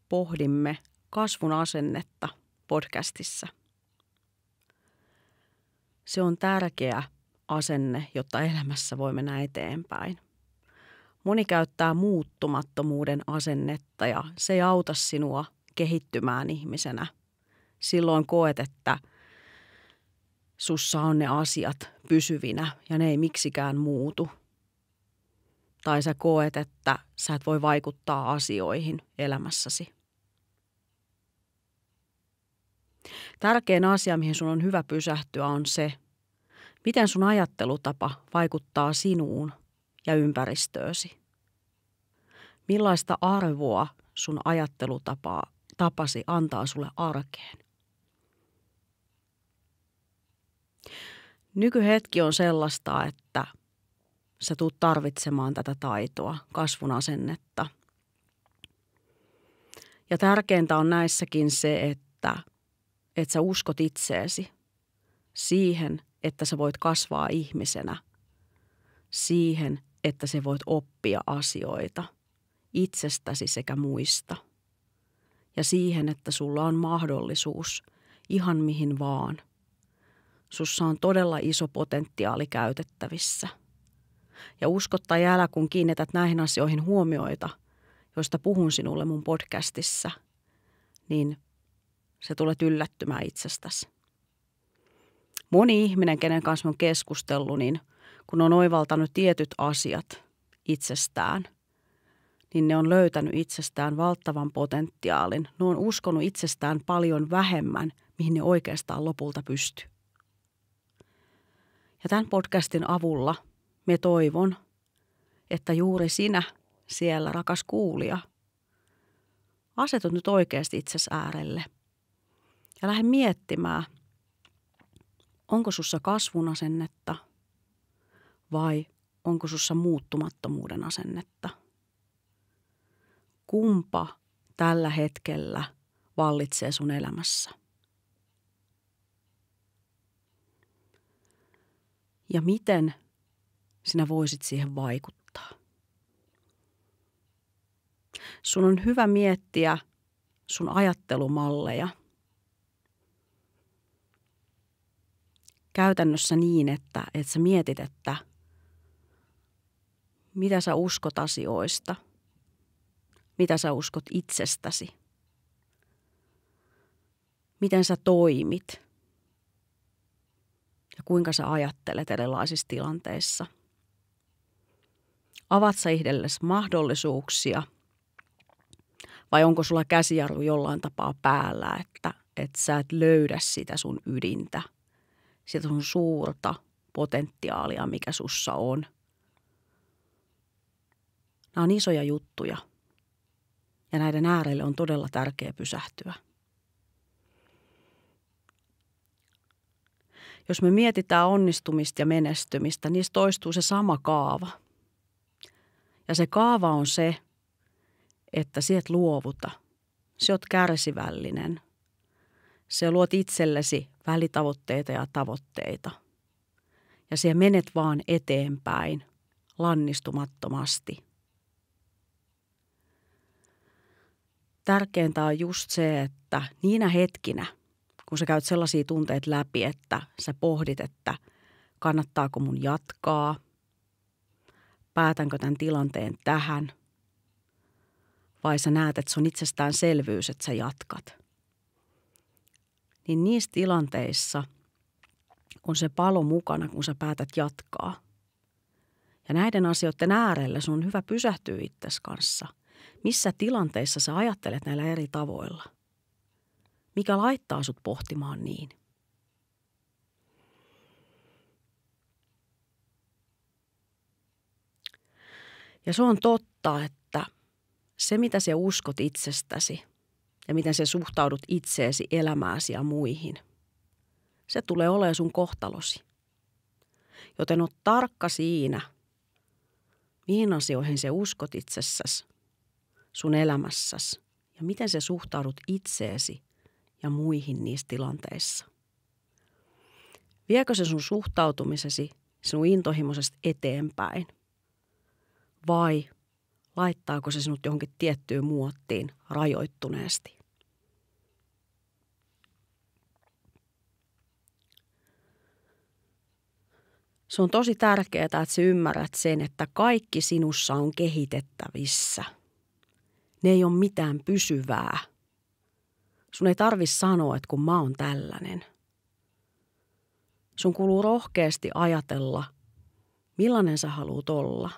pohdimme kasvun asennetta podcastissa. Se on tärkeä asenne, jotta elämässä voi mennä eteenpäin. Moni käyttää muuttumattomuuden asennetta ja se ei auta sinua kehittymään ihmisenä. Silloin koet, että sussa on ne asiat pysyvinä ja ne ei miksikään muutu. Tai sä koet, että sä et voi vaikuttaa asioihin elämässäsi. Tärkein asia, mihin sun on hyvä pysähtyä, on se, miten sun ajattelutapa vaikuttaa sinuun ja ympäristöösi. Millaista arvoa sun ajattelutapasi antaa sulle arkeen. Nykyhetki on sellaista, että sä tuut tarvitsemaan tätä taitoa, kasvun asennetta. Ja tärkeintä on näissäkin se, että sä uskot itseesi siihen, että sä voit kasvaa ihmisenä, siihen, että sä voit oppia asioita itsestäsi sekä muista. Ja siihen, että sulla on mahdollisuus ihan mihin vaan. Sussa on todella iso potentiaali käytettävissä. Ja usko tai älä, kun kiinnität näihin asioihin huomioita, joista puhun sinulle mun podcastissa, niin sä tulet yllättymään itsestäsi. Moni ihminen, kenen kanssa on keskustellut, niin kun on oivaltanut tietyt asiat itsestään, niin ne on löytänyt itsestään valtavan potentiaalin. Ne on uskonut itsestään paljon vähemmän, mihin ne oikeastaan lopulta pystyy. Ja tämän podcastin avulla me toivon, että juuri sinä siellä, rakas kuulija, asetut nyt oikeasti itsesi äärelle ja lähde miettimään, onko sussa kasvun asennetta vai onko sussa muuttumattomuuden asennetta. Kumpa tällä hetkellä vallitsee sun elämässä? Ja miten sinä voisit siihen vaikuttaa? Sun on hyvä miettiä sun ajattelumalleja käytännössä niin, että sä mietit, että mitä sä uskot asioista, mitä sä uskot itsestäsi, miten sä toimit ja kuinka sä ajattelet erilaisissa tilanteissa. Avaat sä itsellesi mahdollisuuksia vai onko sulla käsijarru jollain tapaa päällä, että sä et löydä sitä sun ydintä, sitä sun suurta potentiaalia, mikä sussa on. Nämä on isoja juttuja ja näiden äärelle on todella tärkeää pysähtyä. Jos me mietitään onnistumista ja menestymistä, niistä toistuu se sama kaava. Ja se kaava on se, että sä et luovuta. Sä oot kärsivällinen. Sä luot itsellesi välitavoitteita ja tavoitteita. Ja sä menet vaan eteenpäin lannistumattomasti. Tärkeintä on just se, että niinä hetkinä, kun sä käyt sellaisia tunteita läpi, että sä pohdit, että kannattaako mun jatkaa, päätänkö tämän tilanteen tähän, vai sä näet, että se on itsestäänselvyys, että sä jatkat. Niin niissä tilanteissa on se palo mukana, kun sä päätät jatkaa. Ja näiden asioiden äärellä sun on hyvä pysähtyä itsesi kanssa. Missä tilanteissa sä ajattelet näillä eri tavoilla? Mikä laittaa sut pohtimaan niin? Ja se on totta, että se mitä sä uskot itsestäsi ja miten sä suhtaudut itseesi, elämääsi ja muihin, se tulee olemaan sun kohtalosi. Joten oot tarkka siinä, mihin asioihin sä uskot itsessäsi, sun elämässäsi ja miten sä suhtaudut itseesi ja muihin niissä tilanteissa. Viekö se sun suhtautumisesi sinun intohimoisesti eteenpäin vai laittaako se sinut johonkin tiettyyn muottiin rajoittuneesti. Se on tosi tärkeää, että sä ymmärrät sen, että kaikki sinussa on kehitettävissä. Ne ei ole mitään pysyvää. Sun ei tarvitse sanoa, että kun mä oon tällainen. Sun kuuluu rohkeasti ajatella, millainen sä haluut olla.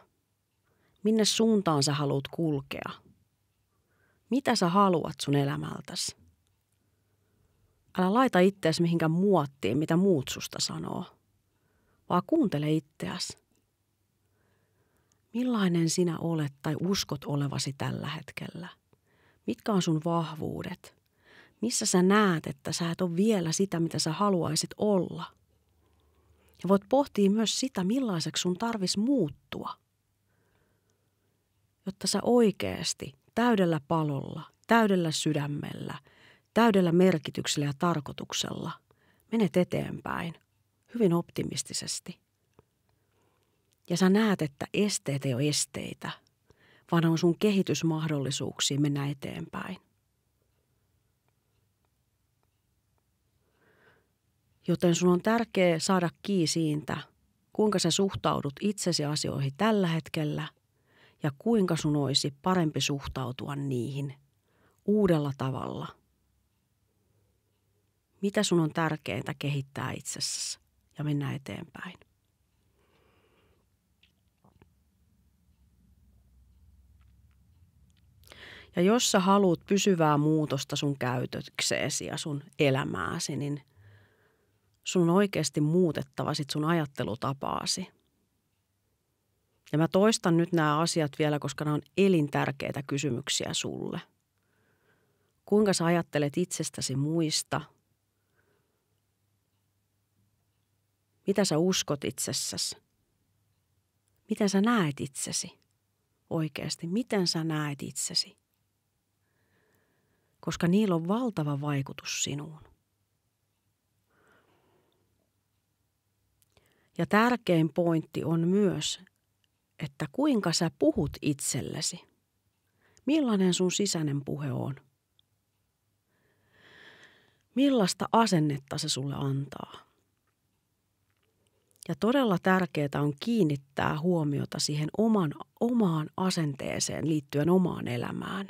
Minne suuntaan sä haluut kulkea. Mitä sä haluat sun elämältäsi. Älä laita itseäsi mihinkään muottiin, mitä muut susta sanoo. Vaan kuuntele itseäsi. Millainen sinä olet tai uskot olevasi tällä hetkellä? Mitkä on sun vahvuudet? Missä sä näet, että sä et ole vielä sitä, mitä sä haluaisit olla? Ja voit pohtia myös sitä, millaiseksi sun tarvitsisi muuttua. Jotta sä oikeasti täydellä palolla, täydellä sydämellä, täydellä merkityksellä ja tarkoituksella menet eteenpäin hyvin optimistisesti. Ja sä näet, että esteet ei ole esteitä, vaan on sun kehitysmahdollisuuksia mennä eteenpäin. Joten sun on tärkeää saada kiinni siitä, kuinka sä suhtaudut itsesi asioihin tällä hetkellä ja kuinka sun olisi parempi suhtautua niihin uudella tavalla. Mitä sun on tärkeintä kehittää itsessäsi ja mennä eteenpäin. Ja jos sä haluat pysyvää muutosta sun käytökseesi ja sun elämääsi, niin sun on oikeasti muutettava sit sun ajattelutapaasi. Ja mä toistan nyt nämä asiat vielä, koska nämä on elintärkeitä kysymyksiä sulle. Kuinka sä ajattelet itsestäsi muista? Mitä sä uskot itsessäsi? Miten sä näet itsesi? Oikeasti, miten sä näet itsesi? Koska niillä on valtava vaikutus sinuun. Ja tärkein pointti on myös, että kuinka sä puhut itsellesi. Millainen sun sisäinen puhe on? Millaista asennetta se sulle antaa? Ja todella tärkeää on kiinnittää huomiota siihen omaan asenteeseen liittyen omaan elämään.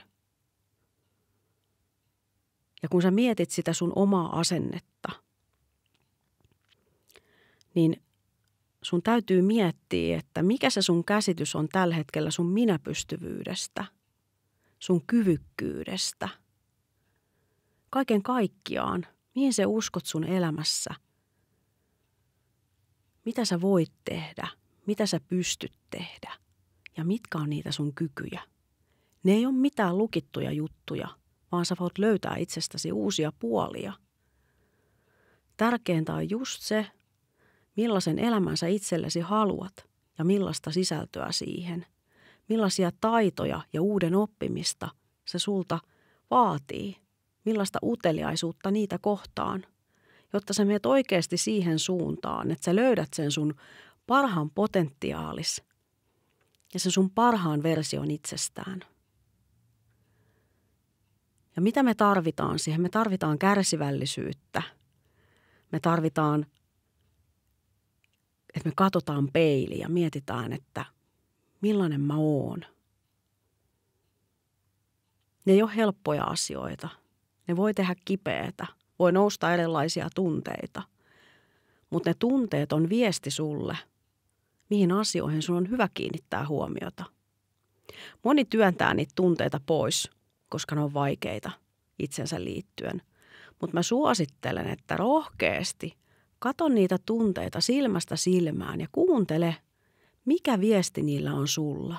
Ja kun sä mietit sitä sun omaa asennetta, niin sun täytyy miettiä, että mikä se sun käsitys on tällä hetkellä sun minäpystyvyydestä, sun kyvykkyydestä. Kaiken kaikkiaan, mihin sä uskot sun elämässä? Mitä sä voit tehdä? Mitä sä pystyt tehdä? Ja mitkä on niitä sun kykyjä? Ne ei ole mitään lukittuja juttuja, vaan sä voit löytää itsestäsi uusia puolia. Tärkeintä on just se, millaisen elämän sä itsellesi haluat ja millaista sisältöä siihen. Millaisia taitoja ja uuden oppimista se sulta vaatii. Millaista uteliaisuutta niitä kohtaan, jotta sä menet oikeasti siihen suuntaan, että sä löydät sen sun parhaan potentiaalis ja sen sun parhaan version itsestään. Ja mitä me tarvitaan siihen? Me tarvitaan kärsivällisyyttä. Me tarvitaan, että me katsotaan peiliin ja mietitään, että millainen mä oon. Ne ei ole helppoja asioita. Ne voi tehdä kipeätä. Voi nousta erilaisia tunteita. Mutta ne tunteet on viesti sulle, mihin asioihin sun on hyvä kiinnittää huomiota. Moni työntää niitä tunteita pois, koska ne on vaikeita itsensä liittyen. Mutta mä suosittelen, että rohkeasti kato niitä tunteita silmästä silmään ja kuuntele, mikä viesti niillä on sulla.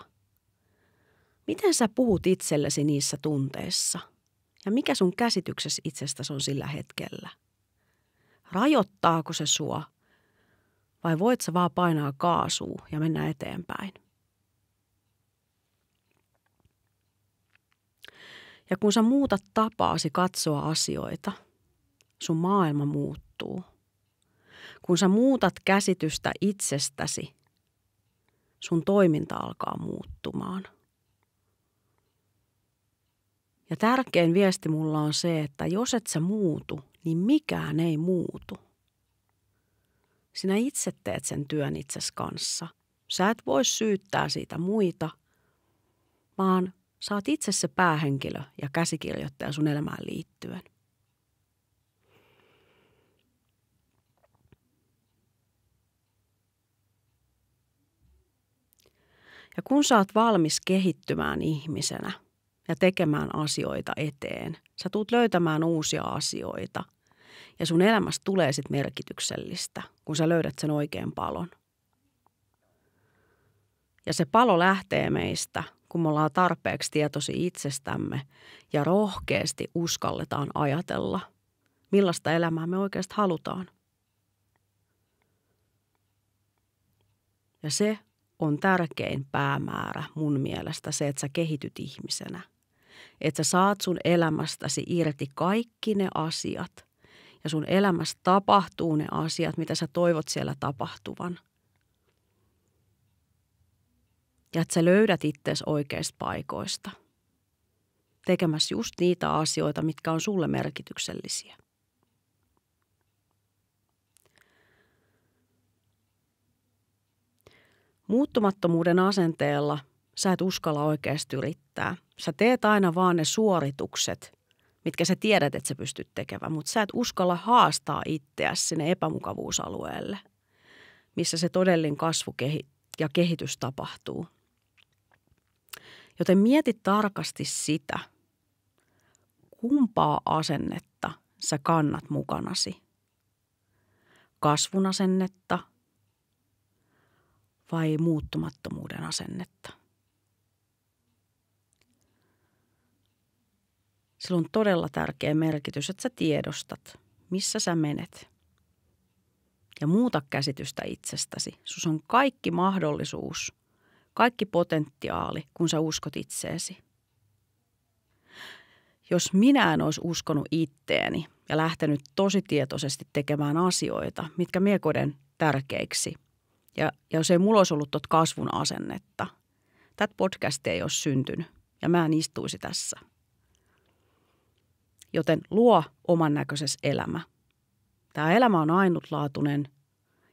Miten sä puhut itsellesi niissä tunteissa? Ja mikä sun käsityksesi itsestäsi on sillä hetkellä? Rajoittaako se sua vai voit sä vaan painaa kaasua ja mennä eteenpäin? Ja kun sä muutat tapaasi katsoa asioita, sun maailma muuttuu. Kun sä muutat käsitystä itsestäsi, sun toiminta alkaa muuttumaan. Ja tärkein viesti mulla on se, että jos et sä muutu, niin mikään ei muutu. Sinä itse teet sen työn itses kanssa. Sä et voi syyttää siitä muita, vaan sä oot itse se päähenkilö ja käsikirjoittaja sun elämään liittyen. Ja kun sä oot valmis kehittymään ihmisenä ja tekemään asioita eteen, sä tuut löytämään uusia asioita ja sun elämästä tulee sit merkityksellistä, kun sä löydät sen oikean palon. Ja se palo lähtee meistä, kun me ollaan tarpeeksi tietoisia itsestämme ja rohkeasti uskalletaan ajatella, millaista elämää me oikeasti halutaan. Ja se on tärkein päämäärä mun mielestä se, että sä kehityt ihmisenä. Että sä saat sun elämästäsi irti kaikki ne asiat ja sun elämässä tapahtuu ne asiat, mitä sä toivot siellä tapahtuvan. Ja että sä löydät itsesi oikeista paikoista, tekemässä just niitä asioita, mitkä on sulle merkityksellisiä. Muuttumattomuuden asenteella sä et uskalla oikeasti yrittää. Sä teet aina vaan ne suoritukset, mitkä sä tiedät, että sä pystyt tekemään, mutta sä et uskalla haastaa itseäsi sinne epämukavuusalueelle, missä se todellinen kasvu ja kehitys tapahtuu. Joten mieti tarkasti sitä, kumpaa asennetta sä kannat mukanasi. Kasvun asennetta vai muuttumattomuuden asennetta. Sillä on todella tärkeä merkitys, että sä tiedostat, missä sä menet. Ja muuta käsitystä itsestäsi. Sus on kaikki mahdollisuus, kaikki potentiaali, kun sä uskot itseesi. Jos minä en olisi uskonut itteeni ja lähtenyt tosi tietoisesti tekemään asioita, mitkä mie koen tärkeiksi, ja jos ei mulla olisi ollut tot kasvun asennetta, tätä podcastia ei olisi syntynyt ja mä en istuisi tässä. Joten luo oman näköisessä elämä. Tämä elämä on ainutlaatuinen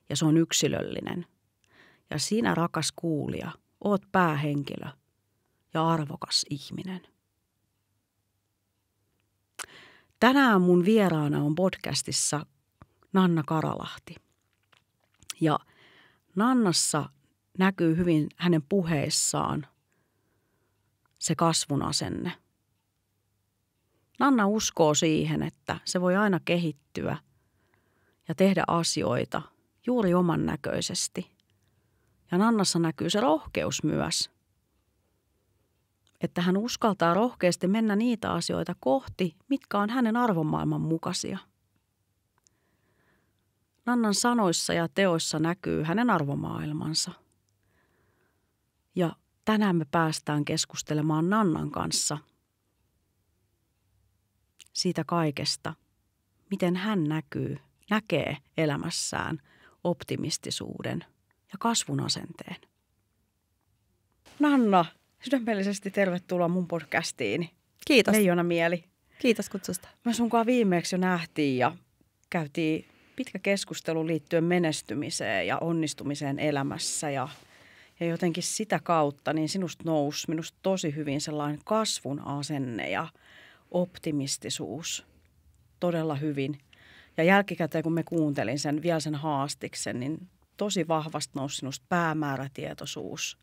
ja se on yksilöllinen. Ja sinä, rakas kuulija, oot päähenkilö ja arvokas ihminen. Tänään mun vieraana on podcastissa Nanna Karalahti. Ja Nannassa näkyy hyvin hänen puheissaan se kasvun asenne. Nanna uskoo siihen, että se voi aina kehittyä ja tehdä asioita juuri oman näköisesti. Ja Nannassa näkyy se rohkeus myös, että hän uskaltaa rohkeasti mennä niitä asioita kohti, mitkä on hänen arvomaailman mukaisia. Nannan sanoissa ja teoissa näkyy hänen arvomaailmansa. Ja tänään me päästään keskustelemaan Nannan kanssa siitä kaikesta, miten hän näkee elämässään optimistisuuden ja kasvun asenteen. Nanna, sydämellisesti tervetuloa mun podcastiini. Kiitos. Leijona mieli. Kiitos kutsusta. Me sunkaan viimeksi jo nähtiin ja käytiin pitkä keskustelu liittyen menestymiseen ja onnistumiseen elämässä ja jotenkin sitä kautta niin sinusta nousi minusta tosi hyvin sellainen kasvun asenne ja optimistisuus todella hyvin. Ja jälkikäteen kun me kuuntelin vielä sen haastiksen, niin tosi vahvasti nousi sinusta päämäärätietoisuus,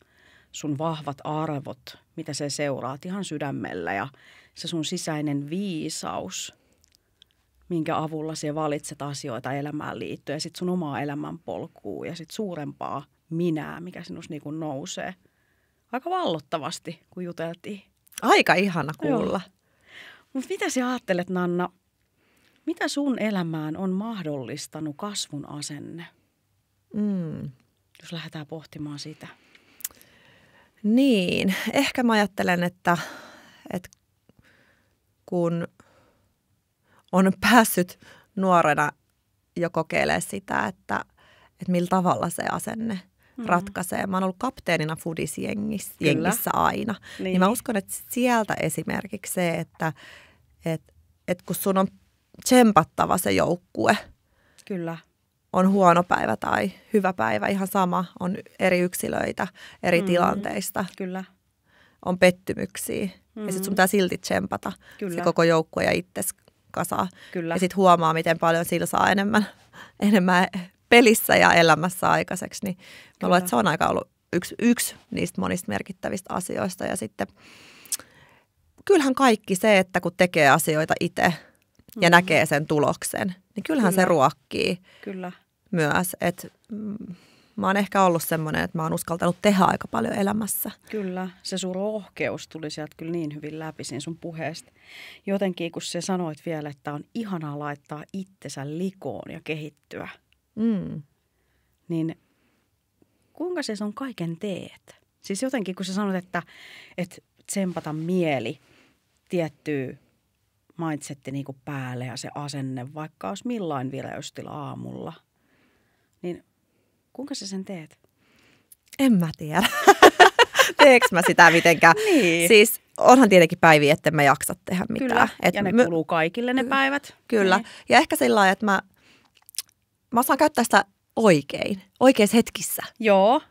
sun vahvat arvot, mitä se seuraat ihan sydämellä ja se sun sisäinen viisaus, minkä avulla sinä valitset asioita elämään liittyen ja sitten sun omaa elämänpolkua ja sitten suurempaa minää, mikä sinusta niin kuin nousee aika vallottavasti, kun juteltiin. Aika ihana kuulla. Mutta mitä sinä ajattelet, Nanna, mitä sun elämään on mahdollistanut kasvun asenne? Jos lähdetään pohtimaan sitä. Niin, ehkä mä ajattelen, että kun on päässyt nuorena jo kokeilemaan sitä, että millä tavalla se asenne ratkaisee. Mä oon ollut kapteenina Foodies-jengissä aina. Niin mä uskon, että sieltä esimerkiksi se, että kun sun on tsempattava se joukkue, Kyllä. on huono päivä tai hyvä päivä, ihan sama, on eri yksilöitä eri tilanteista. Kyllä. On pettymyksiä ja sitten sun pitää silti tsempata se koko joukkue ja itses kasaa. Kyllä. Ja sitten huomaa, miten paljon sillä saa enemmän pelissä ja elämässä aikaiseksi. Niin mä luulen, että se on aika ollut yksi niistä monista merkittävistä asioista. Ja sitten kyllähän kaikki se, että kun tekee asioita itse ja näkee sen tuloksen, niin kyllähän se ruokkii myös. Että mä oon ehkä ollut semmoinen, että mä oon uskaltanut tehdä aika paljon elämässä. Kyllä, se sun rohkeus tuli sieltä kyllä niin hyvin läpi siinä sun puheesta. Jotenkin kun sä sanoit vielä, että on ihanaa laittaa itsensä likoon ja kehittyä, niin kuinka se sun kaiken teet? Siis jotenkin kun sä sanot, että tsempata mieli tiettyy mindsetti niin kuin päälle ja se asenne, vaikka olisi millain vireystila aamulla, niin kuinka sä sen teet? En mä tiedä. Teekö mä sitä mitenkään? Niin. Siis onhan tietenkin päiviä, että mä jaksa tehdä mitään. Kyllä, ja ne kuluu kaikille ne päivät. Kyllä, ja ehkä sillä lailla, että mä osaan käyttää sitä oikeissa hetkissä. Joo.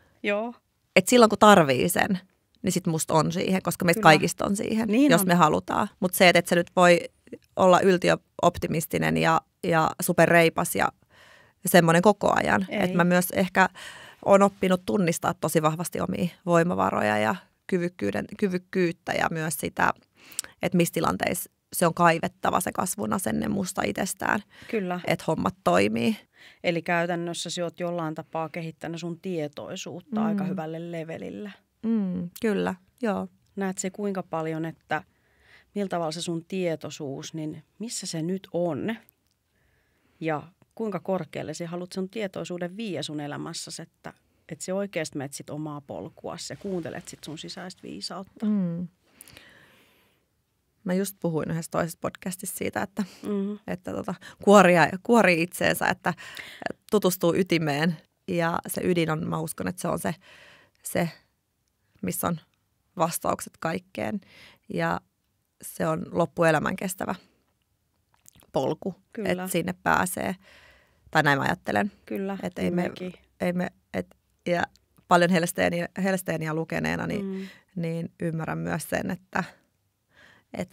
Että silloin kun tarvii sen, niin sit musta on siihen, koska meistä kaikista on siihen, niin jos me halutaan. Mutta se, että se nyt voi olla yltiöoptimistinen ja superreipas ja semmoinen koko ajan. Että mä myös ehkä olen oppinut tunnistaa tosi vahvasti omia voimavaroja ja kyvykkyyttä ja myös sitä, että missä tilanteissa se on kaivettava se kasvun asenne musta itsestään. Kyllä. Että hommat toimii. Eli käytännössä sä oot jollain tapaa kehittänyt sun tietoisuutta aika hyvälle levelille. Kyllä, joo. Näet se kuinka paljon, että millä tavalla se sun tietoisuus, niin missä se nyt on ja kuinka korkealle sä haluat sun tietoisuuden viiä sun elämässäsi, että se oikeasti menet sit omaa polkuasi ja kuuntelet sit sun sisäistä viisautta. Mä just puhuin yhdessä toisessa podcastissa siitä, että kuorii itseensä, että tutustuu ytimeen ja se ydin on, mä uskon, että se on se missä on vastaukset kaikkeen ja se on loppuelämän kestävä polku, että sinne pääsee. Tai näin mä ajattelen. Kyllä, että ja paljon Hellsteenia lukeneena, niin ymmärrän myös sen, että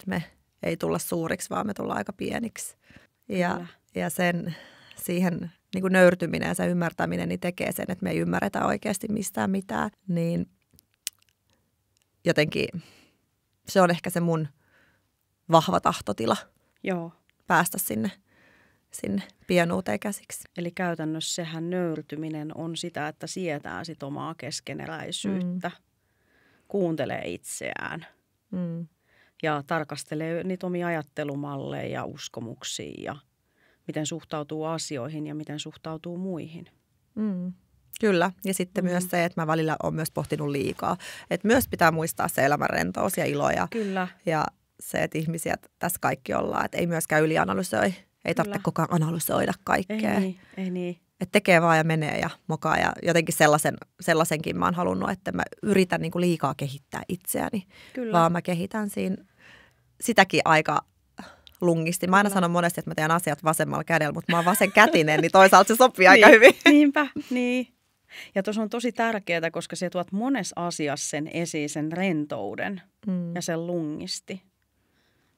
me ei tulla suuriksi, vaan me tullaan aika pieniksi. Ja siihen niin kuin nöyrtyminen ja se ymmärtäminen niin tekee sen, että me ei ymmärretä oikeasti mistään mitään. Niin jotenkin se on ehkä se mun vahva tahtotila. Joo. Päästä sinne pienuuteen käsiksi. Eli käytännössä sehän nöyrtyminen on sitä, että sietää sit omaa keskeneräisyyttä, kuuntelee itseään ja tarkastelee niitä omia ajattelumalleja ja uskomuksia ja miten suhtautuu asioihin ja miten suhtautuu muihin. Kyllä, ja sitten myös se, että mä välillä olen myös pohtinut liikaa. Että myös pitää muistaa se elämän rentous ja ilo ja se, että ihmisiä tässä kaikki ollaan. Että ei myöskään ylianalysoi. Ei tarvitse koko ajan analysoida kaikkea. Ei niin. Että tekee vaan ja menee ja mokaa. Ja jotenkin sellaisenkin mä oon halunnut, että mä yritän niin kuin liikaa kehittää itseäni. Kyllä. Vaan mä kehitän sitäkin aika lungisti. Mä aina sanon monesti, että mä teen asiat vasemmalla kädellä, mutta mä oon vasenkätinen, niin toisaalta se sopii aika hyvin. Niinpä, niin. Ja tuossa on tosi tärkeää, koska se tuot monessa asiassa sen esiin, sen rentouden ja sen lungisti.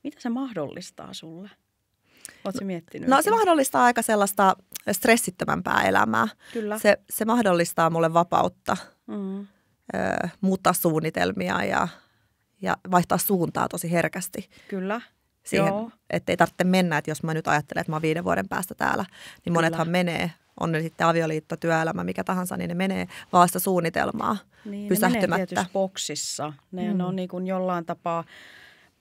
Mitä se mahdollistaa sulle? Oletko miettinyt? No se mahdollistaa aika sellaista stressittömämpää elämää. Kyllä. Se mahdollistaa mulle vapautta muuttaa suunnitelmia ja vaihtaa suuntaa tosi herkästi. Kyllä. Siihen, että ei tarvitse mennä, että jos mä nyt ajattelen, että mä oon 5 vuoden päästä täällä, niin monethan menee, on ne sitten avioliitto, työelämä, mikä tahansa, niin ne menee vaan sitä suunnitelmaa pysähtymättä. Ne menee tietysti boksissa. Ne on niin kuin jollain tapaa,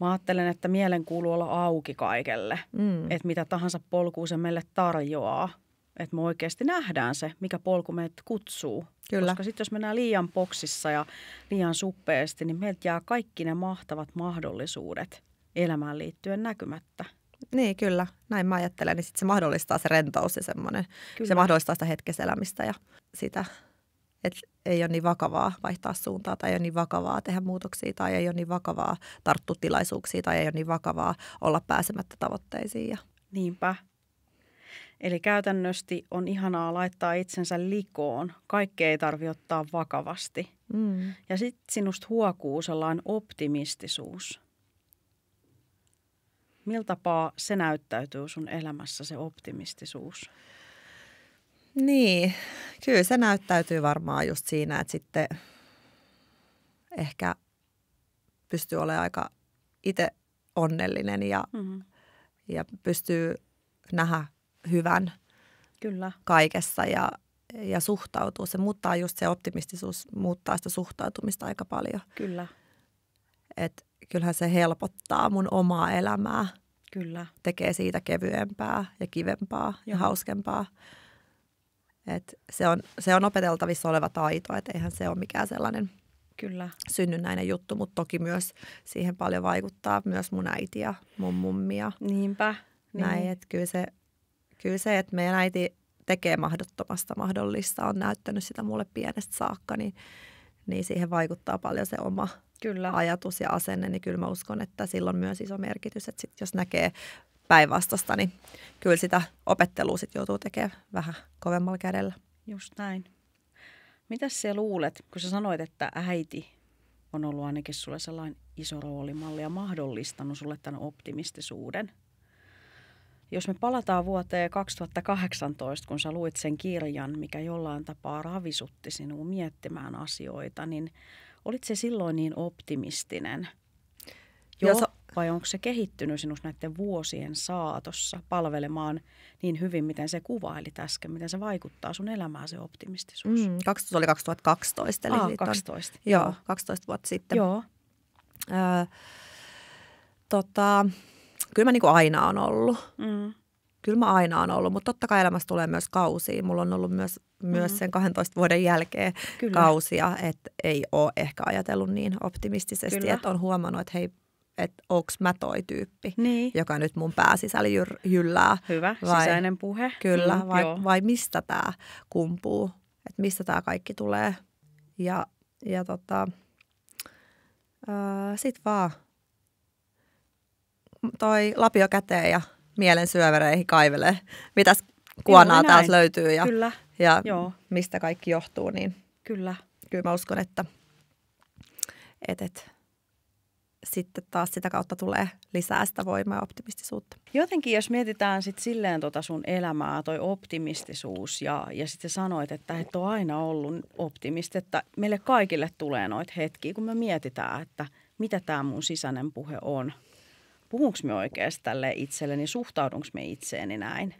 mä ajattelen, että mielen kuuluu olla auki kaikelle, että mitä tahansa polkua se meille tarjoaa. Että me oikeasti nähdään se, mikä polku meitä kutsuu. Kyllä. Koska sitten jos mennään liian boksissa ja liian suppeasti, niin meiltä jää kaikki ne mahtavat mahdollisuudet elämään liittyen näkymättä. Niin, kyllä. Näin mä ajattelen. Niin sit se mahdollistaa se rentous ja semmoinen. Se mahdollistaa sitä hetkeselämistä ja sitä, että ei ole niin vakavaa vaihtaa suuntaa tai ei ole niin vakavaa tehdä muutoksia tai ei ole niin vakavaa tarttua tilaisuuksiin tai ei ole niin vakavaa olla pääsemättä tavoitteisiin. Niinpä. Eli käytännössä on ihanaa laittaa itsensä likoon. Kaikkea ei tarvitse ottaa vakavasti. Ja sitten sinusta huokuu sellainen optimistisuus. Miltä tapaa se näyttäytyy sun elämässä, se optimistisuus? Niin, kyllä se näyttäytyy varmaan just siinä, että sitten ehkä pystyy olemaan aika itse onnellinen ja pystyy nähdä hyvän kyllä. kaikessa ja suhtautuu. Se muuttaa just se optimistisuus, muuttaa sitä suhtautumista aika paljon. Kyllä. Et kyllähän se helpottaa mun omaa elämää. Kyllä. Tekee siitä kevyempää ja kivempaa ja hauskempaa. Et se on opeteltavissa oleva taito, että eihän se ole mikään sellainen kyllä. synnynnäinen juttu, mutta toki myös siihen paljon vaikuttaa myös mun äiti ja mun mummi. Niinpä. Näin, että kyllä se, että meidän äiti tekee mahdottomasta mahdollista, on näyttänyt sitä mulle pienestä saakka, niin siihen vaikuttaa paljon se oma kyllä. ajatus ja asenne, niin kyllä mä uskon, että sillä on myös iso merkitys, että sit jos näkee päinvastaista, niin kyllä sitä opettelua sit joutuu tekemään vähän kovemmalla kädellä. Just näin. Mitäs sä luulet, kun sä sanoit, että äiti on ollut ainakin sulle sellainen iso roolimalli ja mahdollistanut sulle tämän optimistisuuden? Jos me palataan vuoteen 2018, kun sä luit sen kirjan, mikä jollain tapaa ravisutti sinua miettimään asioita, niin olit se silloin niin optimistinen? Vai onko se kehittynyt sinusta näiden vuosien saatossa palvelemaan niin hyvin, miten se kuvailit äsken, miten se vaikuttaa sun elämään se optimistisuus? Se oli 2012. Eli 12. Joo, 12 vuotta sitten. Joo. Kyllä mä niin kuin aina on ollut. Kyllä mä aina on ollut, mutta totta kai elämässä tulee myös kausia. Mulla on ollut myös sen 12 vuoden jälkeen kyllä. kausia, että ei ole ehkä ajatellut niin optimistisesti, kyllä. että on huomannut, että hei, että onko mä toi tyyppi, joka nyt mun pääsisällä jyllää. Hyvä, sisäinen puhe. Kyllä, vai mistä tämä kumpuu, että mistä tämä kaikki tulee. Ja sit vaan toi lapio käteen ja mielen syövereihin kaivelee, mitäs kuonaa täältä löytyy ja mistä kaikki johtuu. Niin kyllä mä uskon, että sitten taas sitä kautta tulee lisää sitä voimaa ja optimistisuutta. Jotenkin jos mietitään sitten silleen sun elämää, toi optimistisuus ja sitten sanoit, että et ole aina ollut optimisti, että meille kaikille tulee noita hetkiä, kun me mietitään, että mitä tämä mun sisäinen puhe on. Puhunko me oikeasti tälleen itselleni, suhtaudunko me itseeni näin?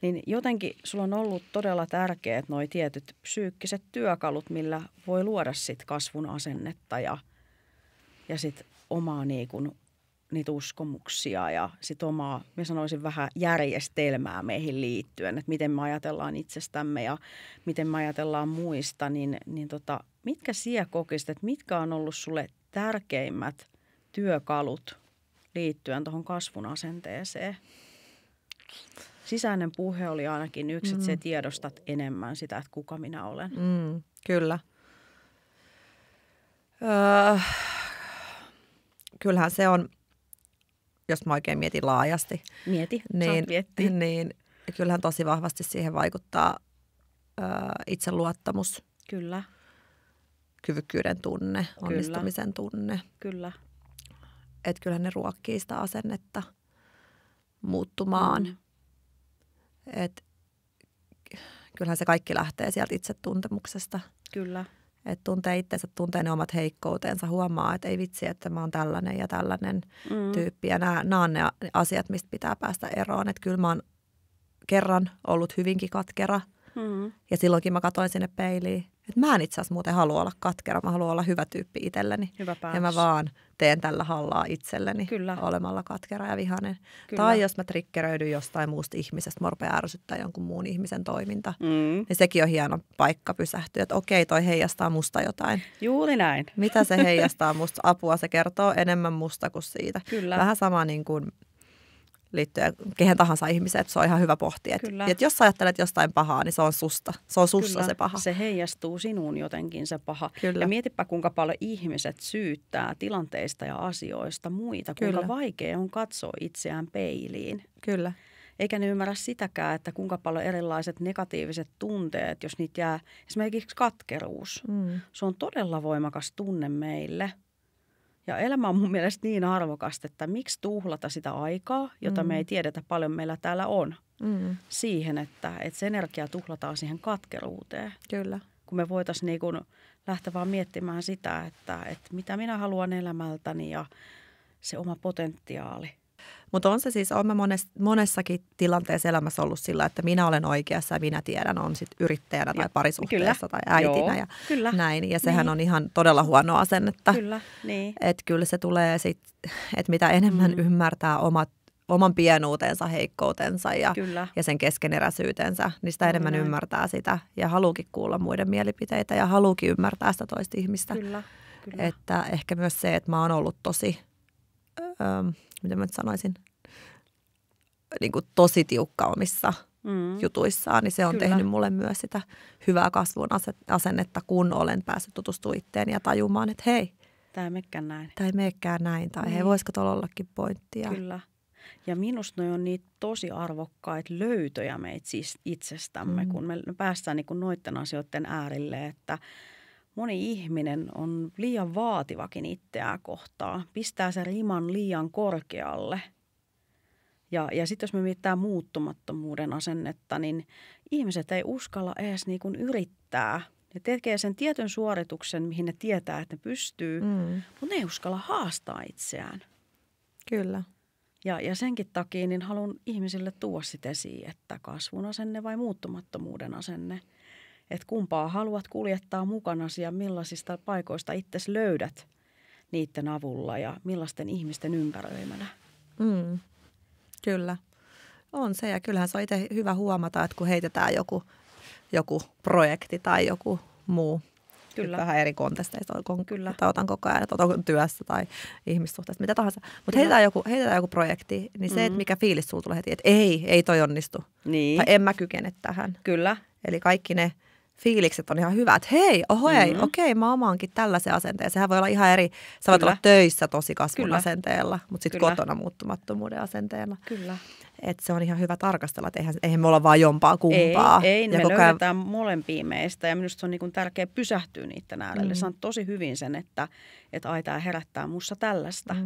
Niin jotenkin sulla on ollut todella tärkeät noi tietyt psyykkiset työkalut, millä voi luoda sit kasvun asennetta ja sitten omaa niitä uskomuksia ja sitten omaa, mä sanoisin vähän järjestelmää meihin liittyen, että miten me ajatellaan itsestämme ja miten me ajatellaan muista, niin mitkä sinä kokisit, että mitkä on ollut sulle tärkeimmät työkalut liittyen tuohon kasvun asenteeseen? Sisäinen puhe oli ainakin yksi, että sä tiedostat enemmän sitä, että kuka minä olen. Kyllä. Kyllähän se on, jos mä oikein mietin laajasti. Mieti, niin kyllähän tosi vahvasti siihen vaikuttaa itseluottamus. Kyllä. Kyvykkyyden tunne, onnistumisen tunne. Kyllä. Että kyllähän ne ruokkii sitä asennetta muuttumaan. Että kyllähän se kaikki lähtee sieltä itsetuntemuksesta. Kyllä. Että tuntee itsensä, tuntee ne omat heikkoutensa, huomaa, että ei vitsi, että mä oon tällainen ja tällainen tyyppi. Ja nämä on ne asiat, mistä pitää päästä eroon. Että kyllä mä oon kerran ollut hyvinkin katkera. Ja silloinkin mä katsoin sinne peiliin, että mä en itse asiassa muuten halua olla katkera, mä haluan olla hyvä tyyppi itselleni. Hyvä päätös. Ja mä vaan teen tällä hallaa itselleni kyllä. olemalla katkera ja vihainen. Kyllä. Tai jos mä triggeröidyn jostain muusta ihmisestä, mä rupean ärsyttää jonkun muun ihmisen toiminta, niin sekin on hieno paikka pysähtyä, että okei, toi heijastaa musta jotain. Juuri näin. Mitä se heijastaa musta? Apua, se kertoo enemmän musta kuin siitä. Kyllä. Vähän sama niin kuin liittyen kehen tahansa ihmiseen, että se on ihan hyvä pohtia. Että jos sä ajattelet jostain pahaa, niin se on susta. Se on sussa se paha. Se heijastuu sinuun jotenkin se paha. Kyllä. Ja mietipä, kuinka paljon ihmiset syyttää tilanteista ja asioista muita. Kuinka vaikea on katsoa itseään peiliin. Kyllä. Eikä ne ymmärrä sitäkään, että kuinka paljon erilaiset negatiiviset tunteet, jos niitä jää, esimerkiksi katkeruus. Se on todella voimakas tunne meille. Ja elämä on mun mielestä niin arvokasta, että miksi tuhlata sitä aikaa, jota me ei tiedetä paljon meillä täällä on, siihen, että se energia tuhlataan siihen katkeruuteen. Kyllä. Kun me voitaisiin niin kuin lähteä vaan miettimään sitä, että mitä minä haluan elämältäni ja se oma potentiaali. Mutta on se siis, olen monessakin tilanteessa elämässä ollut sillä, että minä olen oikeassa ja minä tiedän, on sitten yrittäjänä tai parisuhteessa tai äitinä ja näin. Ja sehän on ihan todella huono asennetta. Kyllä, niin. Että kyllä se tulee sitten, että mitä enemmän ymmärtää oman pienuutensa, heikkoutensa ja sen keskeneräisyytensä, niin sitä enemmän ymmärtää sitä ja haluukin kuulla muiden mielipiteitä ja haluukin ymmärtää sitä toista ihmistä. Kyllä. Että ehkä myös se, että mä oon ollut tosi... miten mä nyt sanoisin, niin kuin tosi tiukka omissa jutuissaan, niin se on tehnyt mulle myös sitä hyvää kasvun asennetta, kun olen päässyt tutustumaan itteen ja tajumaan, että hei, tämä ei menekään näin, tai hei, voisiko tuolla ollakin pointtia. Kyllä. Ja minusta ne on niitä tosi arvokkaita löytöjä meitä siis itsestämme, kun me päästään niin kuin noiden asioiden äärille, että moni ihminen on liian vaativakin itseään kohtaan, pistää sen riman liian korkealle. Ja sitten jos me mietitään muuttumattomuuden asennetta, niin ihmiset ei uskalla edes niin kuin yrittää. Ne tekee sen tietyn suorituksen, mihin ne tietää, että ne pystyy, mutta ne ei uskalla haastaa itseään. Kyllä. Ja senkin takia niin haluan ihmisille tuoda sit esiin, että kasvun asenne vai muuttumattomuuden asenne. Että kumpaa haluat kuljettaa mukanasi ja millaisista paikoista itsesi löydät niiden avulla ja millaisten ihmisten ympäröimänä. Kyllä. On se ja kyllähän se on itse hyvä huomata, että kun heitetään joku projekti tai joku muu. Kyllä. Vähän eri kontesteista, otan koko ajan, että otan työssä tai ihmissuhteessa, mitä tahansa. Mutta heitetään joku projekti, niin se, että mikä fiilis sulla tulee heti, että ei toi onnistu. Niin. Tai en mä kykene tähän. Kyllä. Eli kaikki ne fiilikset on ihan hyvät, että hei, okei, mä omaankin tällaisen asenteen. Sehän voi olla ihan eri, sä voit olla töissä tosi kasvun asenteella, mutta sitten kotona muuttumattomuuden asenteella. Kyllä. Että se on ihan hyvä tarkastella, että eihän me olla vaan jompaa kumpaa. Ei me löydetään molempia meistä ja minusta se on niin kuin tärkeää pysähtyä niiden äärelle. Se on tosi hyvin sen, että ai tämä herättää musta tällaista.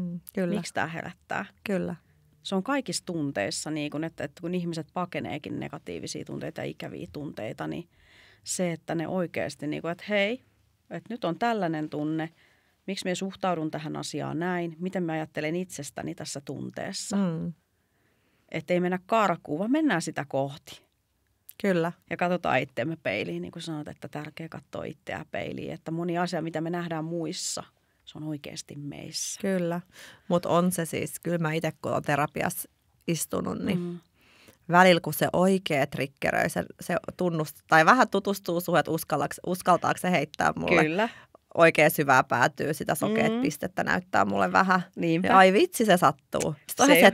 Miksi tämä herättää? Kyllä. Se on kaikissa tunteissa, niin kun, että kun ihmiset pakeneekin negatiivisia tunteita ja ikäviä tunteita, niin se, että ne oikeasti, niin kuin, että hei, että nyt on tällainen tunne, miksi minä suhtaudun tähän asiaan näin, miten mä ajattelen itsestäni tässä tunteessa. Että ei mennä karkuun, vaan mennään sitä kohti. Kyllä. Ja katsotaan itseämme peiliin, niin kuin sanot, että tärkeää katsoa itseä peiliin, että moni asia, mitä me nähdään muissa, se on oikeasti meissä. Kyllä, mutta on se siis, kyllä mä itse kun olen terapiassa istunut, niin välillä kun se oikea triggeröi, se tunnustaa tai vähän tutustuu suhun, että uskaltaako se heittää mulle. Kyllä. Oikein syvää päätyy, sitä sokeat pistettä näyttää mulle vähän. Niinpä. Ja ai vitsi, se sattuu. Sitten se,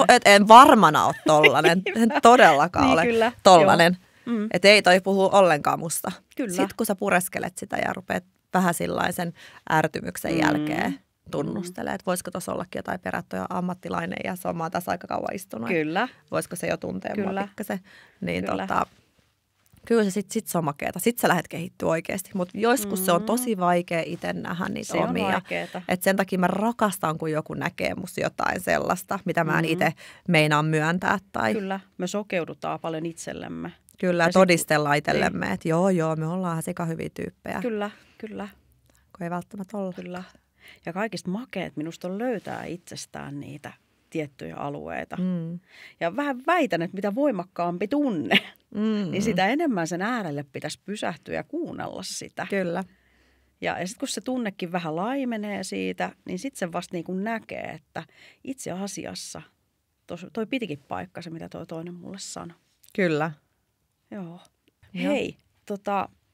että en varmana ole tollanen, en todellakaan niin, ole kyllä. tollanen. Että ei toi puhu ollenkaan musta. Kyllä. Sitten kun sä pureskelet sitä ja rupeat vähän sillaisen ärtymyksen jälkeen tunnustelee, että voisiko tuossa ollakin jotain perättöä ammattilainen ja se on mä tässä aika kauan istunut. Kyllä. Voisiko se jo tuntea mua pikkasen. Niin kyllä se sit se on makeeta. Sitten sä lähdet kehittyä oikeasti. Mutta joskus se on tosi vaikea itse nähdä niitä se omia. Että sen takia mä rakastan, kun joku näkee musta jotain sellaista, mitä mä en itse meinaan myöntää. Tai... Kyllä, me sokeudutaan paljon itsellemme. Kyllä, ja todistellaan itsellemme, että joo, me ollaan sika hyviä tyyppejä. Kyllä. Kun ei välttämättä olla. Kyllä. Ja kaikista makeet minusta on löytää itsestään niitä tiettyjä alueita. Ja vähän väitän, että mitä voimakkaampi tunne, niin sitä enemmän sen äärelle pitäisi pysähtyä ja kuunnella sitä. Kyllä. Ja sitten kun se tunnekin vähän laimenee siitä, niin sitten se vasta niin kuin näkee, että itse asiassa toi pitikin paikkansa, mitä toi toinen mulle sanoi. Kyllä. Joo. Hei,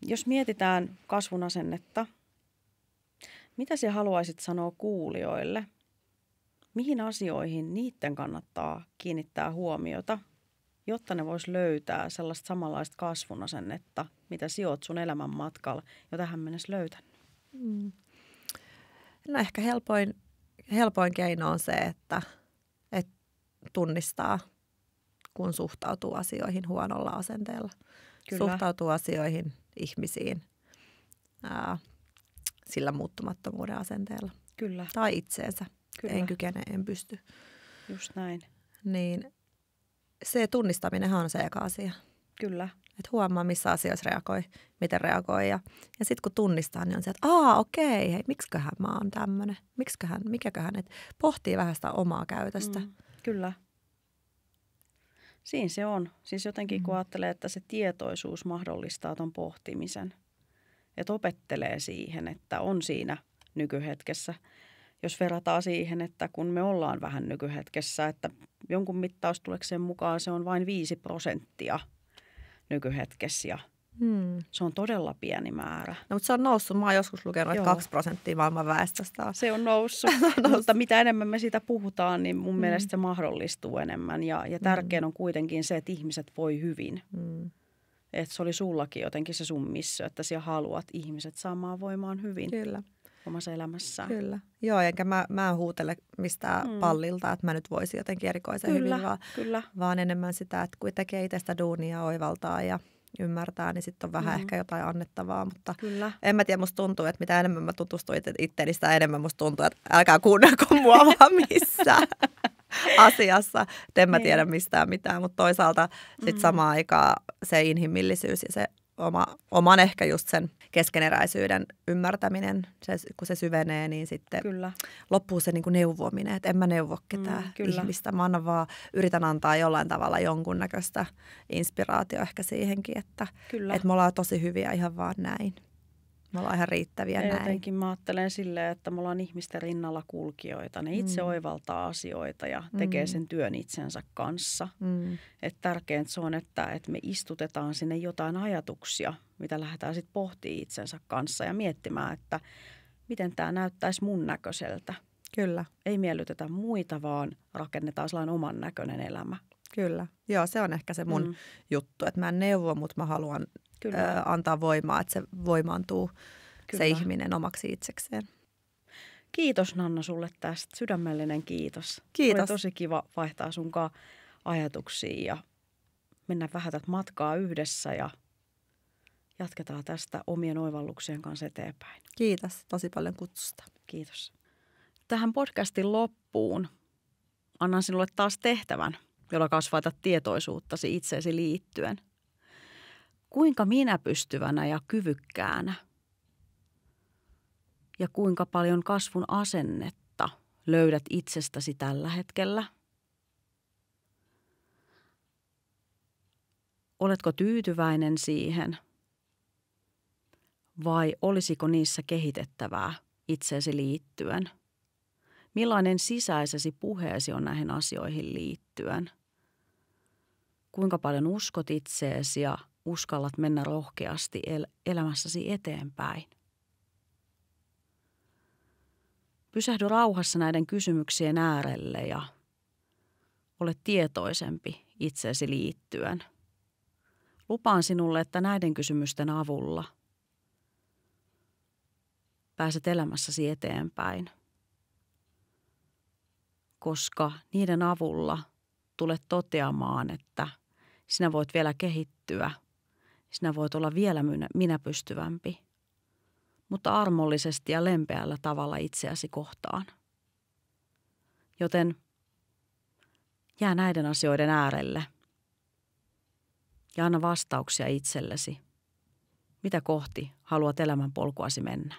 jos mietitään kasvun asennetta, mitä sinä haluaisit sanoa kuulijoille? mihin asioihin niiden kannattaa kiinnittää huomiota, jotta ne vois löytää sellaista samanlaista kasvun asennetta, mitä sinä olet sun elämän matkalla jo tähän mennessä löytänyt? No ehkä helpoin keino on se, että tunnistaa, kun suhtautuu asioihin huonolla asenteella. Kyllä. Suhtautuu asioihin, ihmisiin sillä muuttumattomuuden asenteella. Kyllä. Tai itseensä. Kyllä. En kykene, en pysty. Just näin. Niin se tunnistaminenhan on se eka asia. Kyllä. Että huomaa, missä asioissa reagoi, miten reagoi. Ja sitten kun tunnistaa, niin on se, että okei, hei, miksiköhän mä oon tämmöinen? Mikäköhän, että pohtii vähän sitä omaa käytöstä. Kyllä. Siinä se on. Siis jotenkin kun ajattelee, että se tietoisuus mahdollistaa ton pohtimisen. Että opettelee siihen, että on siinä nykyhetkessä. Jos verrataan siihen, että kun me ollaan vähän nykyhetkessä, että jonkun mittaustuloksen mukaan se on vain 5% nykyhetkessä ja se on todella pieni määrä. No, mutta se on noussut. Mä oon joskus lukenut, että 2% maailman väestöstä on. Se on noussut, mutta mitä enemmän me siitä puhutaan, niin mun mielestä se mahdollistuu enemmän. Ja tärkein on kuitenkin se, että ihmiset voi hyvin. Että se oli sullakin jotenkin se sun missio, että sä haluat ihmiset saamaan voimaan hyvin. Kyllä. Omassa elämässään. Kyllä. Joo, enkä mä en huutele mistään pallilta, että mä nyt voisin jotenkin erikoisen hyvin, vaan enemmän sitä, että kun tekee itsestä duunia, oivaltaa ja ymmärtää, niin sitten on vähän ehkä jotain annettavaa. Mutta en mä tiedä, musta tuntuu, että mitä enemmän mä tutustuin itseäni, sitä enemmän musta tuntuu, että älkää kuunnelko mua vaan missään asiassa. En mä tiedä mistään mitään, mutta toisaalta sitten samaan aikaan se inhimillisyys ja se oman ehkä just sen keskeneräisyyden ymmärtäminen, kun se syvenee, niin sitten loppuu se niin kuin neuvominen, että en mä neuvo ketään ihmistä. Mä yritän antaa jollain tavalla jonkunnäköistä inspiraatio ehkä siihenkin, että me ollaan tosi hyviä ihan vaan näin. Me ollaan ihan riittäviä näin. Jotenkin mä ajattelen silleen, että me ollaan ihmisten rinnalla kulkijoita. Ne itse oivaltaa asioita ja tekee sen työn itsensä kanssa. Että tärkeintä se on, että me istutetaan sinne jotain ajatuksia, mitä lähdetään sitten pohtimaan itsensä kanssa ja miettimään, että miten tämä näyttäisi mun näköiseltä. Kyllä. Ei miellytetä muita, vaan rakennetaan sellainen oman näköinen elämä. Kyllä. Joo, se on ehkä se mun juttu, että mä en neuvo, mutta mä haluan antaa voimaa, että se voimaantuu se ihminen omaksi itsekseen. Kiitos Nanna sulle tästä. Sydämellinen kiitos. Kiitos. Oli tosi kiva vaihtaa sunkaan ajatuksia ja mennä vähän tätä matkaa yhdessä ja jatketaan tästä omien oivalluksien kanssa eteenpäin. Kiitos tosi paljon kutsusta. Kiitos. Tähän podcastin loppuun annan sinulle taas tehtävän, jolla kasvatat tietoisuuttasi itseesi liittyen. Kuinka minäpystyvänä ja kyvykkäänä ja kuinka paljon kasvun asennetta löydät itsestäsi tällä hetkellä? Oletko tyytyväinen siihen vai olisiko niissä kehitettävää itseesi liittyen? Millainen sisäisesi puheesi on näihin asioihin liittyen? Kuinka paljon uskot itseesi ja uskallat mennä rohkeasti elämässäsi eteenpäin? Pysähdy rauhassa näiden kysymyksien äärelle ja ole tietoisempi itseesi liittyen. Lupaan sinulle, että näiden kysymysten avulla pääset elämässäsi eteenpäin, koska niiden avulla tulet toteamaan, että sinä voit vielä kehittyä, sinä voit olla vielä minäpystyvämpi, mutta armollisesti ja lempeällä tavalla itseäsi kohtaan. Joten jää näiden asioiden äärelle ja anna vastauksia itsellesi, mitä kohti haluat elämän polkuasi mennä.